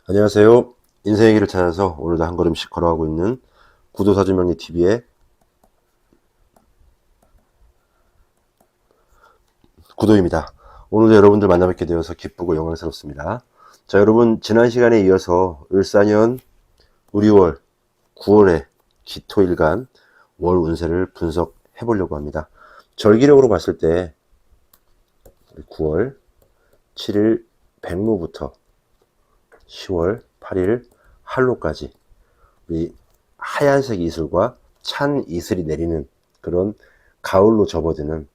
안녕하세요. 인생의 길을 찾아서 오늘도 한 걸음씩 걸어가고 있는 구도사주명리TV의 구도입니다. 오늘도 여러분들 만나뵙게 되어서 기쁘고 영광스럽습니다. 자, 여러분, 지난 시간에 이어서 을사년 우리월 9월의 기토일간 월 운세를 분석해 보려고 합니다. 절기력으로 봤을 때 9월 7일 백로부터 10월 8일 한로까지 우리 하얀색 이슬과 찬 이슬이 내리는 그런 가을로 접어드는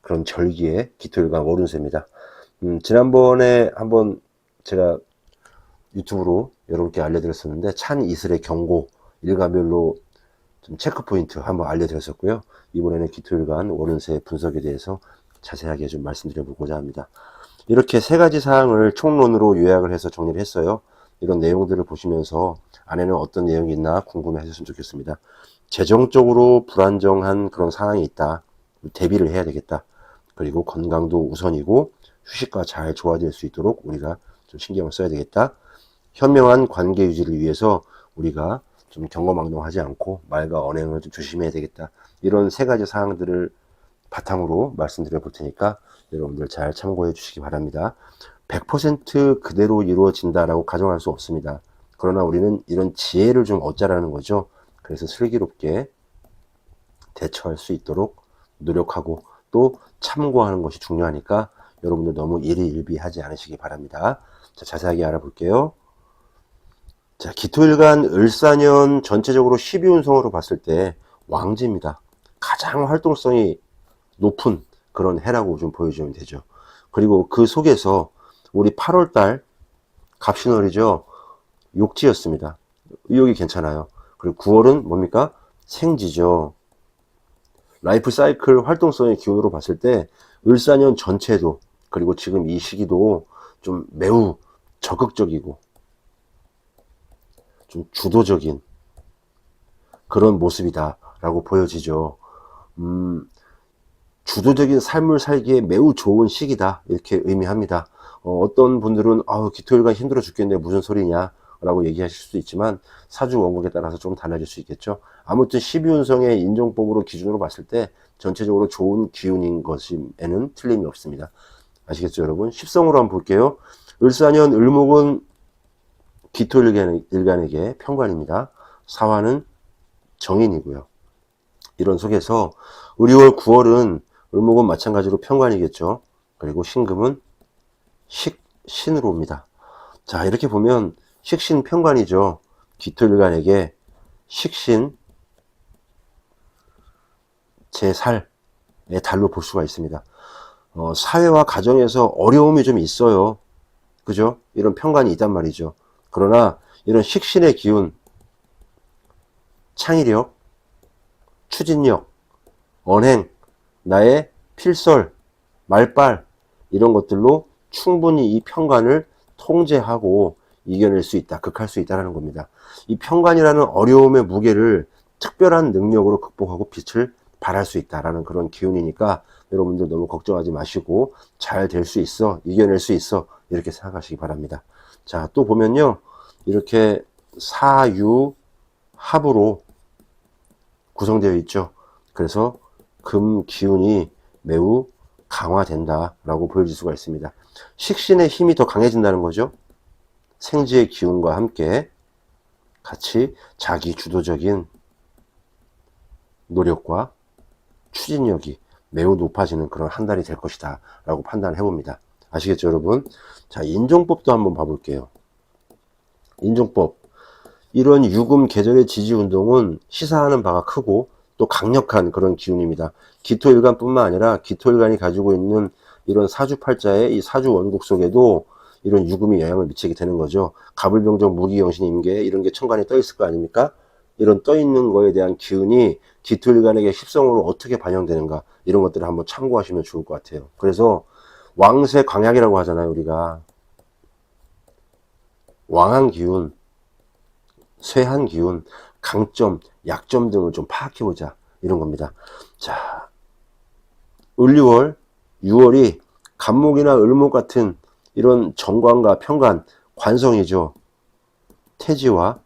그런 절기의 기토일간 월운세입니다. 지난번에 한번 제가 유튜브로 여러분께 알려드렸었는데 찬 이슬의 경고 일가별로 좀 체크 포인트 한번 알려드렸었고요. 이번에는 기토일간 월운세 분석에 대해서 자세하게 좀 말씀드려보고자 합니다. 이렇게 세 가지 사항을 총론으로 요약을 해서 정리를 했어요. 이런 내용들을 보시면서 안에는 어떤 내용이 있나 궁금해 하셨으면 좋겠습니다. 재정적으로 불안정한 그런 상황이 있다. 대비를 해야 되겠다. 그리고 건강도 우선이고 휴식과 잘 조화될 수 있도록 우리가 좀 신경을 써야 되겠다. 현명한 관계 유지를 위해서 우리가 좀 경거망동하지 않고 말과 언행을 좀 조심해야 되겠다. 이런 세 가지 사항들을 바탕으로 말씀드려 볼 테니까 여러분들 잘 참고해 주시기 바랍니다. 100% 그대로 이루어진다라고 가정할 수 없습니다. 그러나 우리는 이런 지혜를 좀 얻자라는 거죠. 그래서 슬기롭게 대처할 수 있도록 노력하고 또 참고하는 것이 중요하니까 여러분들 너무 일희일비하지 않으시기 바랍니다. 자, 자세하게 알아볼게요. 자, 기토일간 을사년 전체적으로 12운성으로 봤을 때 왕지입니다. 가장 활동성이 높은 그런 해라고 좀 보여주면 되죠. 그리고 그 속에서 우리 8월달 갑신월이죠. 욕지였습니다. 의욕이 괜찮아요. 그리고 9월은 뭡니까? 생지죠. 라이프 사이클 활동성의 기운으로 봤을 때 을사년 전체도 그리고 지금 이 시기도 좀 매우 적극적이고 좀 주도적인 그런 모습이다 라고 보여지죠. 주도적인 삶을 살기에 매우 좋은 시기다 이렇게 의미합니다. 어떤 분들은 기토일간 힘들어 죽겠네 무슨 소리냐 라고 얘기하실 수도 있지만 사주 원국에 따라서 좀 달라질 수 있겠죠. 아무튼 12운성의 인종법으로 기준으로 봤을 때 전체적으로 좋은 기운인 것에는 틀림이 없습니다. 아시겠죠 여러분? 십성으로 한번 볼게요. 을사년 을목은 기토일간에게 편관입니다. 사화는 정인이고요. 이런 속에서 을이월 9월은 을목은 마찬가지로 편관이겠죠. 그리고 신금은 식신으로 옵니다. 자, 이렇게 보면 식신 편관이죠. 기토일간에게 식신 제4의 달로 볼 수가 있습니다. 사회와 가정에서 어려움이 좀 있어요. 그죠? 이런 편관이 있단 말이죠. 그러나 이런 식신의 기운, 창의력, 추진력, 언행, 나의 필설, 말빨 이런 것들로 충분히 이 편관을 통제하고 이겨낼 수 있다, 극할 수 있다는 겁니다. 이 편관이라는 어려움의 무게를 특별한 능력으로 극복하고 빛을 발할 수 있다라는 그런 기운이니까 여러분들 너무 걱정하지 마시고 잘 될 수 있어, 이겨낼 수 있어 이렇게 생각하시기 바랍니다. 자, 또 보면요 이렇게 사유 합으로 구성되어 있죠. 그래서 금 기운이 매우 강화된다라고 보여질 수가 있습니다. 식신의 힘이 더 강해진다는 거죠. 생지의 기운과 함께 같이 자기 주도적인 노력과 추진력이 매우 높아지는 그런 한 달이 될 것이다 라고 판단을 해봅니다. 아시겠죠 여러분? 자, 인종법도 한번 봐볼게요. 인종법, 이런 유금 계절의 지지운동은 시사하는 바가 크고 또 강력한 그런 기운입니다. 기토일간뿐만 아니라 기토일간이 가지고 있는 이런 사주팔자의 이 사주 원국 속에도 이런 유금이 영향을 미치게 되는 거죠. 갑을병정 무기영신 임계 이런 게 천간에 떠 있을 거 아닙니까? 이런 떠 있는 거에 대한 기운이 기토일간에게 십성으로 어떻게 반영되는가 이런 것들을 한번 참고하시면 좋을 것 같아요. 그래서 왕세 광약이라고 하잖아요. 우리가 왕한 기운, 쇠한 기운, 강점, 약점 등을 좀 파악해보자 이런 겁니다. 자, 을유월, 6월이 간목이나 을목 같은 이런 정관과 편관, 관성이죠. 태지와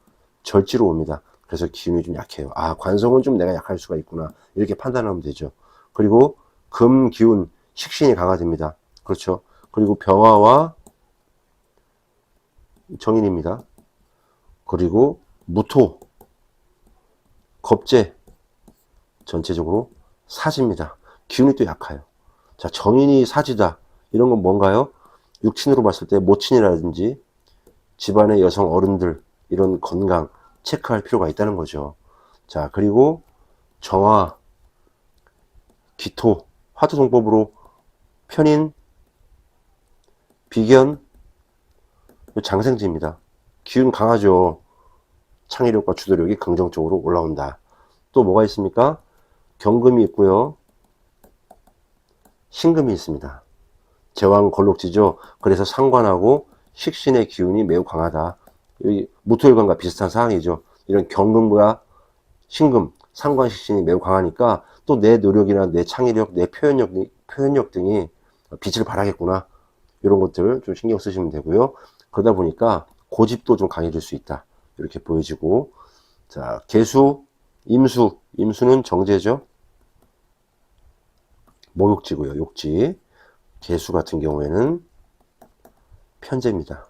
절지로 옵니다. 그래서 기운이 좀 약해요. 아, 관성은 좀 내가 약할 수가 있구나. 이렇게 판단하면 되죠. 그리고 금 기운, 식신이 강화됩니다. 그렇죠. 그리고 병화와 정인입니다. 그리고 무토, 겁재, 전체적으로 사지입니다. 기운이 또 약해요. 자, 정인이 사지다. 이런 건 뭔가요? 육친으로 봤을 때 모친이라든지 집안의 여성 어른들 이런 건강 체크할 필요가 있다는 거죠. 자, 그리고 정화, 기토, 화투성법으로 편인, 비견, 장생지입니다. 기운 강하죠. 창의력과 주도력이 긍정적으로 올라온다. 또 뭐가 있습니까? 경금이 있고요. 신금이 있습니다. 제왕 걸록지죠. 그래서 상관하고 식신의 기운이 매우 강하다. 무토일관과 비슷한 사항이죠. 이런 경금과 신금, 상관 식신이 매우 강하니까 또 내 노력이나 내 창의력, 내 표현력 등이 빛을 발하겠구나. 이런 것들 좀 신경 쓰시면 되고요. 그러다 보니까 고집도 좀 강해질 수 있다. 이렇게 보여지고, 자, 계수, 임수, 임수는 정제죠. 목욕지고요, 욕지. 계수 같은 경우에는 편제입니다.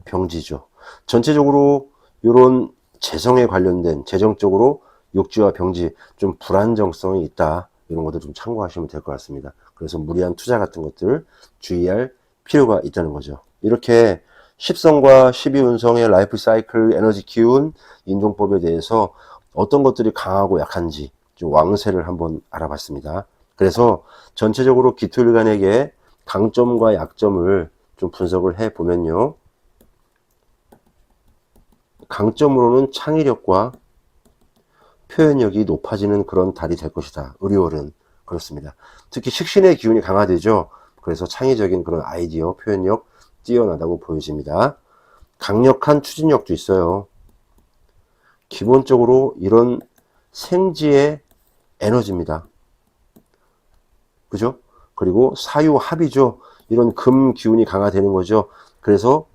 병지죠. 전체적으로 이런 재성에 관련된 재정적으로 욕지와 병지 좀 불안정성이 있다. 이런 것들 좀 참고하시면 될 것 같습니다. 그래서 무리한 투자 같은 것들 주의할 필요가 있다는 거죠. 이렇게 10성과 12운성의 라이프 사이클, 에너지 기운, 인종법에 대해서 어떤 것들이 강하고 약한지 좀 왕세를 한번 알아봤습니다. 그래서 전체적으로 기토일간에게 강점과 약점을 좀 분석을 해 보면요. 강점으로는 창의력과 표현력이 높아지는 그런 달이 될 것이다. 을이월은 그렇습니다. 특히 식신의 기운이 강화되죠. 그래서 창의적인 그런 아이디어, 표현력 뛰어나다고 보여집니다. 강력한 추진력도 있어요. 기본적으로 이런 생지의 에너지입니다. 그죠? 그리고 사유합이죠. 이런 금 기운이 강화되는 거죠. 그래서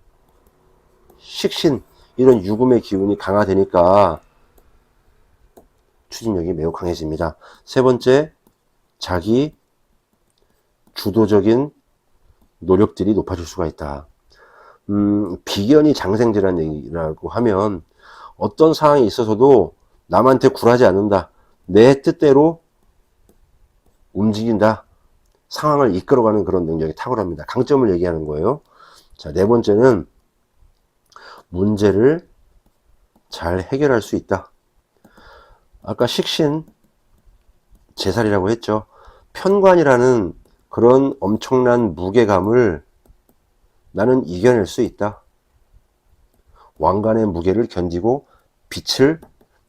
식신, 이런 유금의 기운이 강화되니까 추진력이 매우 강해집니다. 세 번째, 자기 주도적인 노력들이 높아질 수가 있다. 비견이 장생지라는 얘기라고 하면 어떤 상황이 있어서도 남한테 굴하지 않는다. 내 뜻대로 움직인다. 상황을 이끌어가는 그런 능력이 탁월합니다. 강점을 얘기하는 거예요. 자, 네 번째는 문제를 잘 해결할 수 있다. 아까 식신, 제살이라고 했죠. 편관이라는 그런 엄청난 무게감을 나는 이겨낼 수 있다. 왕관의 무게를 견디고 빛을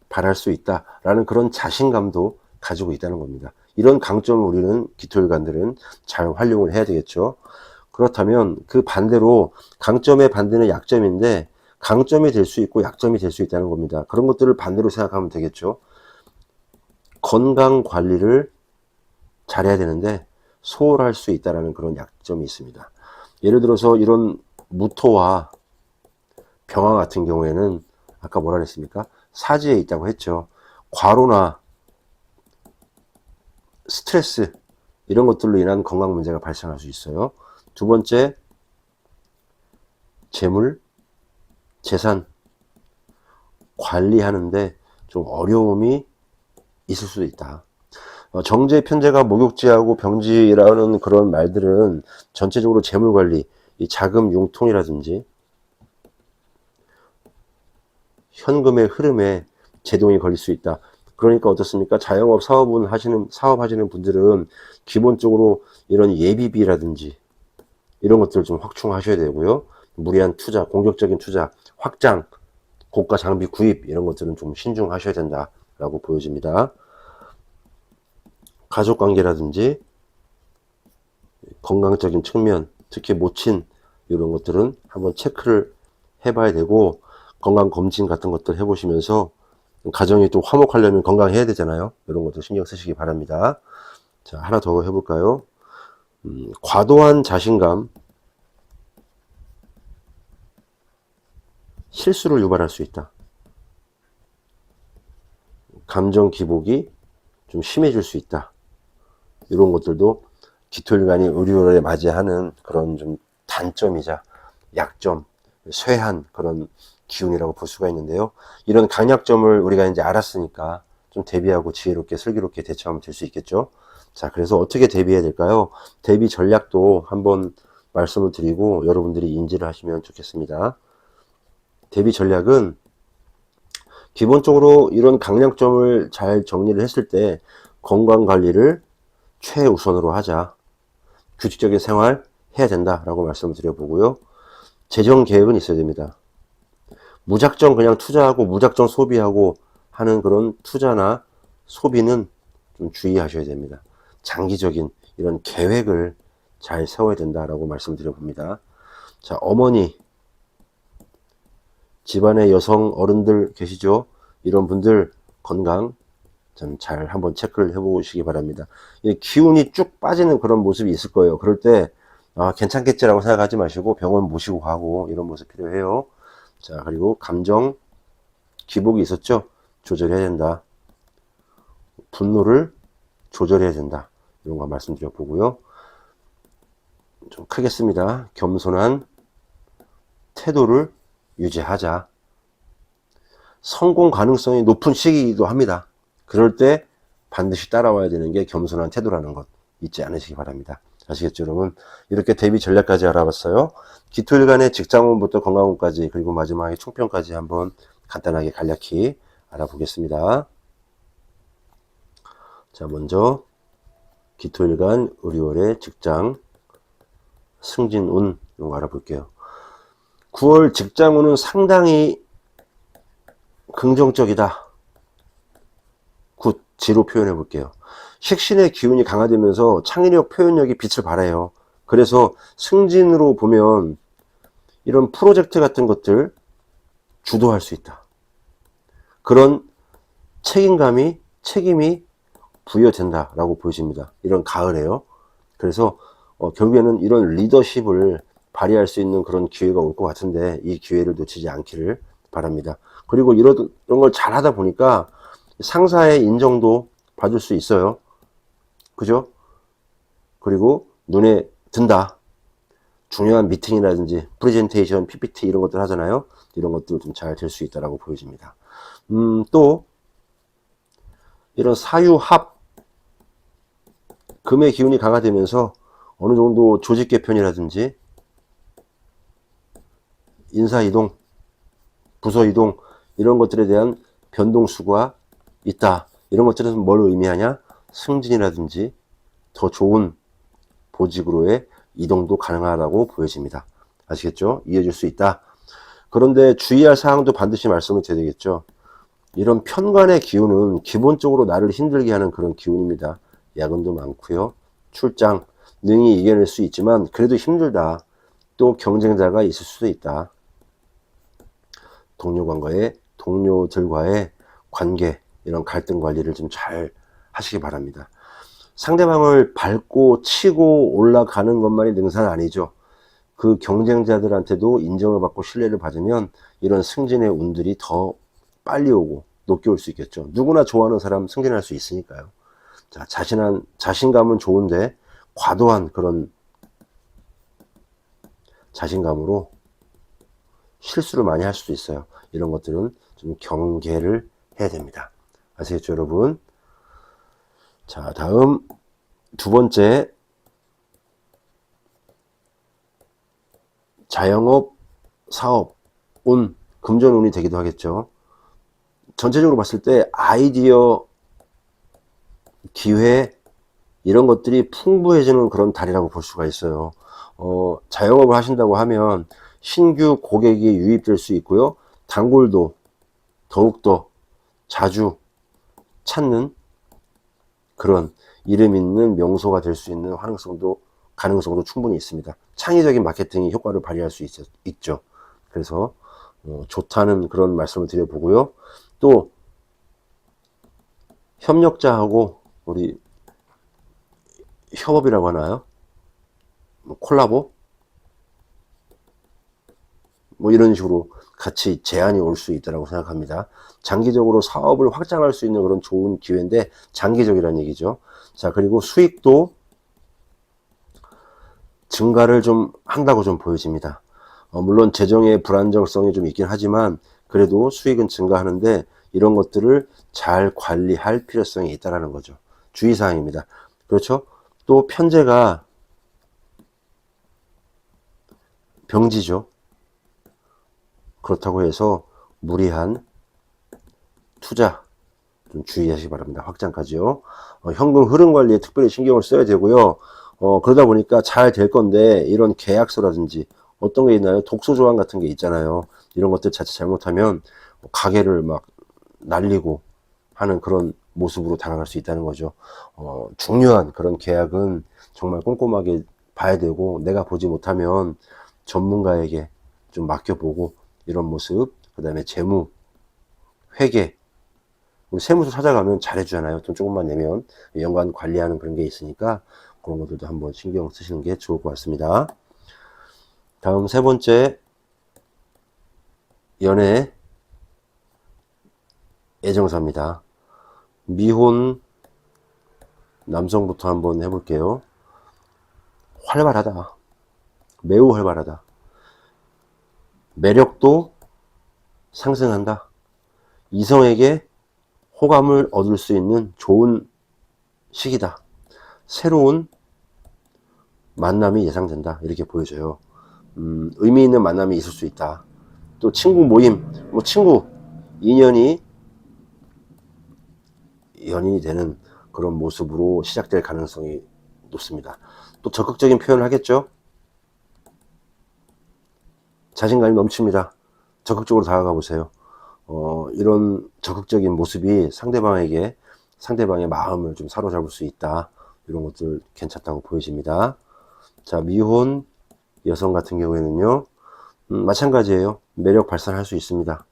발할 수 있다라는 그런 자신감도 가지고 있다는 겁니다. 이런 강점을 우리는 기토일관들은 잘 활용을 해야 되겠죠. 그렇다면 그 반대로 강점의 반대는 약점인데 강점이 될 수 있고 약점이 될 수 있다는 겁니다. 그런 것들을 반대로 생각하면 되겠죠. 건강 관리를 잘해야 되는데 소홀할 수 있다는 그런 약점이 있습니다. 예를 들어서 이런 무토와 병화 같은 경우에는 아까 뭐라 그랬습니까? 사지에 있다고 했죠. 과로나 스트레스 이런 것들로 인한 건강 문제가 발생할 수 있어요. 두 번째, 재물, 재산 관리하는데 좀 어려움이 있을 수도 있다. 정제, 편제가 목욕지하고 병지라는 그런 말들은 전체적으로 재물 관리, 이 자금 융통이라든지 현금의 흐름에 제동이 걸릴 수 있다. 그러니까 어떻습니까? 자영업 사업하시는 분들은 기본적으로 이런 예비비라든지 이런 것들을 좀 확충하셔야 되고요. 무리한 투자, 공격적인 투자, 확장, 고가 장비 구입 이런 것들은 좀 신중하셔야 된다라고 보여집니다. 가족관계라든지 건강적인 측면, 특히 모친 이런 것들은 한번 체크를 해봐야 되고 건강검진 같은 것들 해보시면서 가정이 또 화목하려면 건강해야 되잖아요. 이런 것도 신경 쓰시기 바랍니다. 자, 하나 더 해볼까요? 과도한 자신감, 실수를 유발할 수 있다. 감정 기복이 좀 심해질 수 있다. 이런 것들도 기토일간이 의료를 맞이하는 그런 좀 단점이자 약점, 쇠한 그런 기운이라고 볼 수가 있는데요. 이런 강약점을 우리가 이제 알았으니까 좀 대비하고 지혜롭게 슬기롭게 대처하면 될 수 있겠죠. 자, 그래서 어떻게 대비해야 될까요? 대비 전략도 한번 말씀을 드리고 여러분들이 인지를 하시면 좋겠습니다. 대비 전략은 기본적으로 이런 강약점을 잘 정리를 했을 때 건강 관리를 최우선으로 하자. 규칙적인 생활 해야 된다라고 말씀을 드려보고요. 재정 계획은 있어야 됩니다. 무작정 그냥 투자하고 무작정 소비하고 하는 그런 투자나 소비는 좀 주의하셔야 됩니다. 장기적인 이런 계획을 잘 세워야 된다라고 말씀드려봅니다. 자, 어머니, 집안의 여성 어른들 계시죠? 이런 분들 건강 좀 잘 한번 체크를 해보시기 바랍니다. 기운이 쭉 빠지는 그런 모습이 있을 거예요. 그럴 때 괜찮겠지라고 생각하지 마시고 병원 모시고 가고 이런 모습 필요해요. 자, 그리고 감정 기복이 있었죠? 조절해야 된다. 분노를 조절해야 된다. 이런 거 말씀드려 보고요. 좀 크겠습니다. 겸손한 태도를 유지하자. 성공 가능성이 높은 시기이기도 합니다. 그럴 때 반드시 따라와야 되는 게 겸손한 태도라는 것 잊지 않으시기 바랍니다. 아시겠죠, 여러분? 이렇게 대비 전략까지 알아봤어요. 기토일간의 직장운부터 건강운까지 그리고 마지막에 총평까지 한번 간단하게 간략히 알아보겠습니다. 자, 먼저 기토일간 의료월의 직장 승진운 이런 거 알아볼게요. 9월 직장운은 상당히 긍정적이다. 굿, 지로 표현해 볼게요. 식신의 기운이 강화되면서 창의력, 표현력이 빛을 발해요. 그래서 승진으로 보면 이런 프로젝트 같은 것들 주도할 수 있다. 그런 책임이 부여된다라고 보여집니다. 이런 가을에요. 그래서 결국에는 이런 리더십을 발휘할 수 있는 그런 기회가 올 것 같은데 이 기회를 놓치지 않기를 바랍니다. 그리고 이런 걸 잘 하다 보니까 상사의 인정도 받을 수 있어요. 그죠? 그리고 눈에 든다. 중요한 미팅이라든지 프레젠테이션, PPT 이런 것들 하잖아요. 이런 것들 좀 잘 될 수 있다라고 보여집니다. 또 이런 사유합 금의 기운이 강화되면서 어느 정도 조직 개편이라든지 인사 이동, 부서 이동 이런 것들에 대한 변동수가 있다. 이런 것들은 뭘 의미하냐? 승진이라든지 더 좋은 보직으로의 이동도 가능하다고 보여집니다. 아시겠죠? 이해줄 수 있다. 그런데 주의할 사항도 반드시 말씀을 드려야겠죠. 이런 편관의 기운은 기본적으로 나를 힘들게 하는 그런 기운입니다. 야근도 많고요. 출장 능히 이겨낼 수 있지만 그래도 힘들다. 또 경쟁자가 있을 수도 있다. 동료들과의 관계 이런 갈등 관리를 좀 잘 하시기 바랍니다. 상대방을 밟고 치고 올라가는 것만이 능사는 아니죠. 그 경쟁자들한테도 인정을 받고 신뢰를 받으면 이런 승진의 운들이 더 빨리 오고 높게 올 수 있겠죠. 누구나 좋아하는 사람 승진할 수 있으니까요. 자, 자신감은 좋은데 과도한 그런 자신감으로 실수를 많이 할 수도 있어요. 이런 것들은 좀 경계를 해야 됩니다. 아시겠죠, 여러분? 자, 다음 두 번째 자영업, 사업, 운, 금전운이 되기도 하겠죠. 전체적으로 봤을 때 아이디어, 기회 이런 것들이 풍부해지는 그런 달이라고 볼 수가 있어요. 자영업을 하신다고 하면 신규 고객이 유입될 수 있고요. 단골도 더욱더 자주 찾는 그런 이름 있는 명소가 될 수 있는 가능성도 충분히 있습니다. 창의적인 마케팅이 효과를 발휘할 수 있죠. 그래서 좋다는 그런 말씀을 드려보고요. 또 협력자하고 우리 협업이라고 하나요? 콜라보? 뭐 이런 식으로 같이 제한이 올 수 있다고 생각합니다. 장기적으로 사업을 확장할 수 있는 그런 좋은 기회인데 장기적이라는 얘기죠. 자, 그리고 수익도 증가를 좀 한다고 좀 보여집니다. 물론 재정의 불안정성이 좀 있긴 하지만 그래도 수익은 증가하는데 이런 것들을 잘 관리할 필요성이 있다는 거죠. 주의사항입니다. 그렇죠? 또 편제가 병지죠. 그렇다고 해서 무리한 투자 좀 주의하시기 바랍니다. 확장까지요. 현금 흐름 관리에 특별히 신경을 써야 되고요. 그러다 보니까 잘 될 건데 이런 계약서라든지 어떤 게 있나요? 독소 조항 같은 게 있잖아요. 이런 것들 자칫 잘못하면 가게를 막 날리고 하는 그런 모습으로 다가갈 수 있다는 거죠. 중요한 그런 계약은 정말 꼼꼼하게 봐야 되고 내가 보지 못하면 전문가에게 좀 맡겨보고 이런 모습, 그 다음에 재무, 회계, 우리 세무서 찾아가면 잘해주잖아요. 돈 조금만 내면 연관 관리하는 그런 게 있으니까 그런 것들도 한번 신경 쓰시는 게 좋을 것 같습니다. 다음 세 번째, 연애 애정사입니다. 미혼 남성부터 한번 해볼게요. 활발하다. 매우 활발하다. 매력도 상승한다. 이성에게 호감을 얻을 수 있는 좋은 시기다. 새로운 만남이 예상된다. 이렇게 보여져요. 의미 있는 만남이 있을 수 있다. 또 친구 모임, 뭐 친구, 인연이 연인이 되는 그런 모습으로 시작될 가능성이 높습니다. 또 적극적인 표현을 하겠죠? 자신감이 넘칩니다. 적극적으로 다가가 보세요. 이런 적극적인 모습이 상대방에게 상대방의 마음을 좀 사로잡을 수 있다. 이런 것들 괜찮다고 보여집니다. 자, 미혼 여성 같은 경우에는요, 마찬가지예요. 매력 발산할 수 있습니다.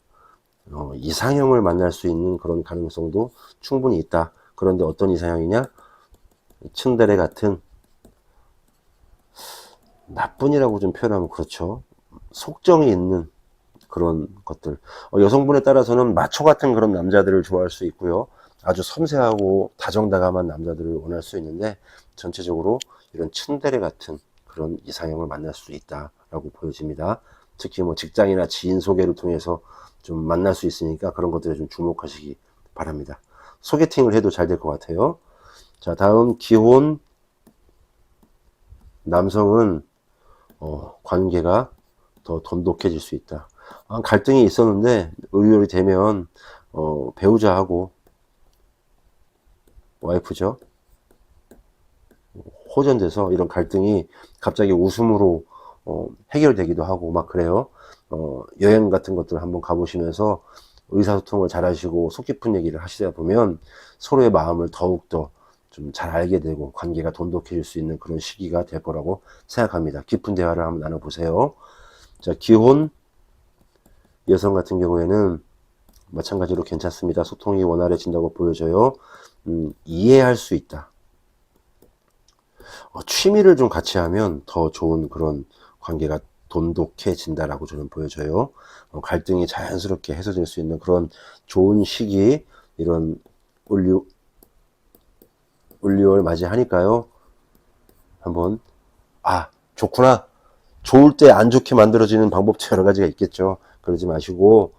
이상형을 만날 수 있는 그런 가능성도 충분히 있다. 그런데 어떤 이상형이냐? 츤데레 같은, 나쁜이라고 좀 표현하면 그렇죠. 속정이 있는 그런 것들. 여성분에 따라서는 마초 같은 그런 남자들을 좋아할 수 있고요. 아주 섬세하고 다정다감한 남자들을 원할 수 있는데 전체적으로 이런 츤데레 같은 그런 이상형을 만날 수 있다라고 보여집니다. 특히 뭐 직장이나 지인 소개를 통해서 좀 만날 수 있으니까 그런 것들에 좀 주목하시기 바랍니다. 소개팅을 해도 잘 될 것 같아요. 자, 다음 기혼 남성은 관계가 더 돈독해질 수 있다. 갈등이 있었는데 의결이 되면 배우자하고 와이프죠. 호전돼서 이런 갈등이 갑자기 웃음으로 해결되기도 하고 막 그래요. 여행 같은 것들 한번 가보시면서 의사소통을 잘 하시고 속 깊은 얘기를 하시다 보면 서로의 마음을 더욱더 좀 잘 알게 되고 관계가 돈독해질 수 있는 그런 시기가 될 거라고 생각합니다. 깊은 대화를 한번 나눠보세요. 자, 기혼 여성 같은 경우에는 마찬가지로 괜찮습니다. 소통이 원활해진다고 보여져요. 이해할 수 있다. 취미를 좀 같이 하면 더 좋은 그런 관계가 돈독해진다라고 저는 보여져요. 갈등이 자연스럽게 해소될 수 있는 그런 좋은 시기, 이런 올리월 맞이하니까요. 한번 좋구나. 좋을 때 안 좋게 만들어지는 방법도 여러 가지가 있겠죠. 그러지 마시고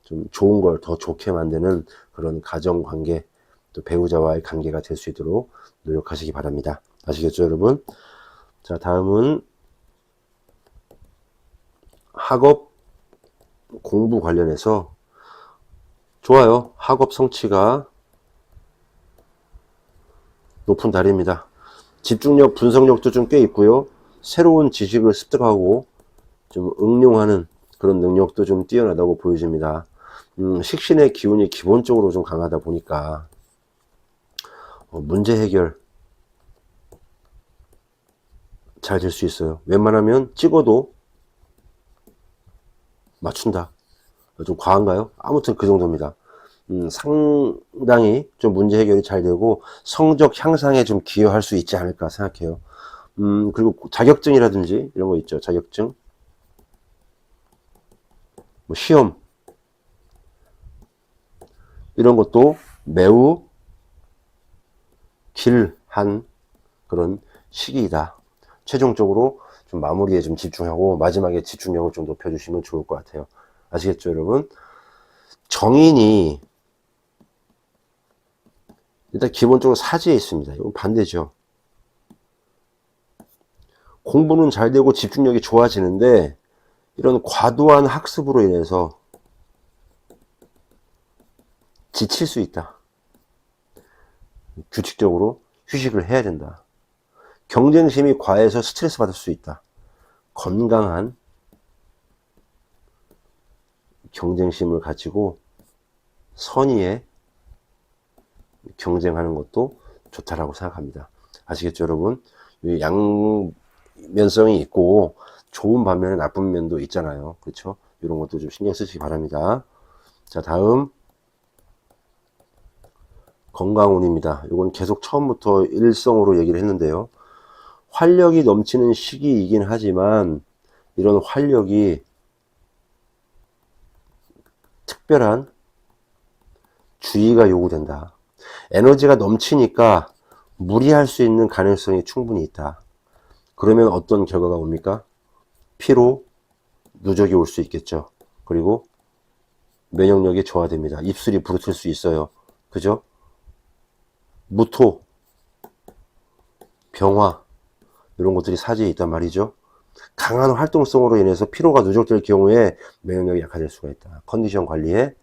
좀 좋은 걸 더 좋게 만드는 그런 가정관계, 또 배우자와의 관계가 될 수 있도록 노력하시기 바랍니다. 아시겠죠, 여러분? 자, 다음은 학업 공부 관련해서 좋아요. 학업 성취가 높은 달입니다. 집중력, 분석력도 좀 꽤 있고요. 새로운 지식을 습득하고 좀 응용하는 그런 능력도 좀 뛰어나다고 보여집니다. 식신의 기운이 기본적으로 좀 강하다 보니까 문제 해결 잘 될 수 있어요. 웬만하면 찍어도 맞춘다. 좀 과한가요? 아무튼 그 정도입니다. 상당히 좀 문제 해결이 잘 되고 성적 향상에 좀 기여할 수 있지 않을까 생각해요. 그리고 자격증이라든지 이런 거 있죠. 자격증. 뭐 시험 이런 것도 매우 길한 그런 시기이다. 최종적으로 좀 마무리에 좀 집중하고 마지막에 집중력을 좀 높여주시면 좋을 것 같아요. 아시겠죠, 여러분? 정인이 일단 기본적으로 사지에 있습니다. 이건 반대죠. 공부는 잘 되고 집중력이 좋아지는데 이런 과도한 학습으로 인해서 지칠 수 있다. 규칙적으로 휴식을 해야 된다. 경쟁심이 과해서 스트레스 받을 수 있다. 건강한 경쟁심을 가지고 선의에 경쟁하는 것도 좋다라고 생각합니다. 아시겠죠, 여러분? 양면성이 있고 좋은 반면에 나쁜 면도 있잖아요. 그렇죠? 이런 것도 좀 신경 쓰시기 바랍니다. 자, 다음 건강운입니다. 이건 계속 처음부터 일성으로 얘기를 했는데요. 활력이 넘치는 시기이긴 하지만 이런 활력이 특별한 주의가 요구된다. 에너지가 넘치니까 무리할 수 있는 가능성이 충분히 있다. 그러면 어떤 결과가 옵니까? 피로, 누적이 올 수 있겠죠. 그리고 면역력이 저하됩니다. 입술이 부르틀 수 있어요. 그죠? 무토, 병화 이런 것들이 사지에 있단 말이죠. 강한 활동성으로 인해서 피로가 누적될 경우에 면역력이 약화될 수가 있다. 컨디션 관리에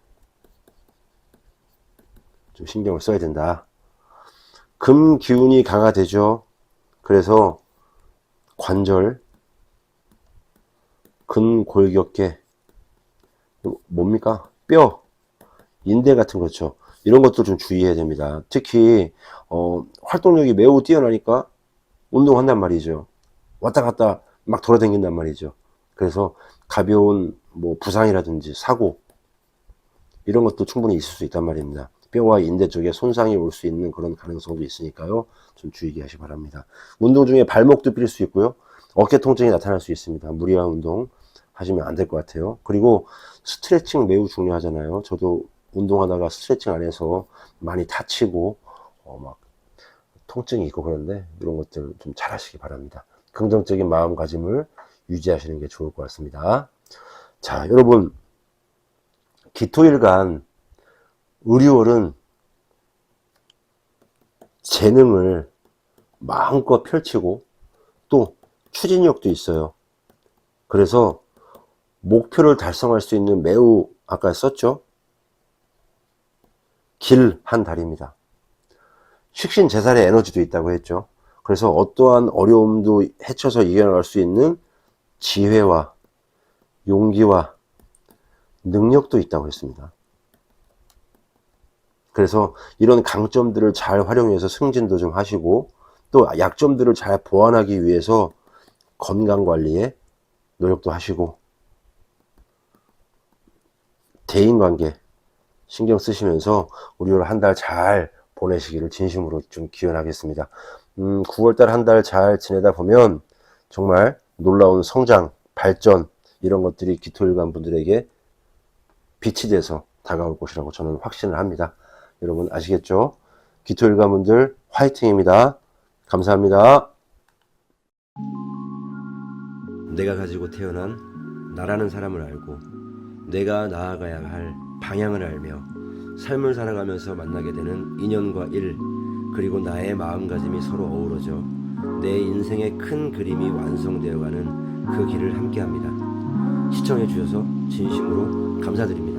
좀 신경을 써야 된다. 금 기운이 강화되죠. 그래서 관절, 근골격계 뭡니까? 뼈, 인대 같은 거죠. 이런 것도 좀 주의해야 됩니다. 특히 활동력이 매우 뛰어나니까 운동한단 말이죠. 왔다 갔다 막 돌아다닌단 말이죠. 그래서 가벼운 뭐 부상이라든지 사고 이런 것도 충분히 있을 수 있단 말입니다. 뼈와 인대 쪽에 손상이 올 수 있는 그런 가능성도 있으니까요. 좀 주의하시기 바랍니다. 운동 중에 발목도 삘 수 있고요. 어깨 통증이 나타날 수 있습니다. 무리한 운동 하시면 안 될 것 같아요. 그리고 스트레칭 매우 중요하잖아요. 저도 운동하다가 스트레칭 안 해서 많이 다치고 막 통증이 있고 그런데 이런 것들 좀 잘 하시기 바랍니다. 긍정적인 마음가짐을 유지하시는 게 좋을 것 같습니다. 자, 여러분 기토일간 을유월은 재능을 마음껏 펼치고 또 추진력도 있어요. 그래서 목표를 달성할 수 있는 매우 아까 썼죠? 길한 달입니다. 식신제살의 에너지도 있다고 했죠. 그래서 어떠한 어려움도 헤쳐서 이겨나갈 수 있는 지혜와 용기와 능력도 있다고 했습니다. 그래서 이런 강점들을 잘 활용해서 승진도 좀 하시고 또 약점들을 잘 보완하기 위해서 건강관리에 노력도 하시고 대인관계 신경 쓰시면서 우리 올 한 달 잘 보내시기를 진심으로 좀 기원하겠습니다. 9월달 한 달 잘 지내다 보면 정말 놀라운 성장, 발전 이런 것들이 기토일간 분들에게 빛이 돼서 다가올 것이라고 저는 확신을 합니다. 여러분 아시겠죠? 기토일간 분들 화이팅입니다. 감사합니다. 내가 가지고 태어난 나라는 사람을 알고 내가 나아가야 할 방향을 알며 삶을 살아가면서 만나게 되는 인연과 일 그리고 나의 마음가짐이 서로 어우러져 내 인생의 큰 그림이 완성되어가는 그 길을 함께합니다. 시청해 주셔서 진심으로 감사드립니다.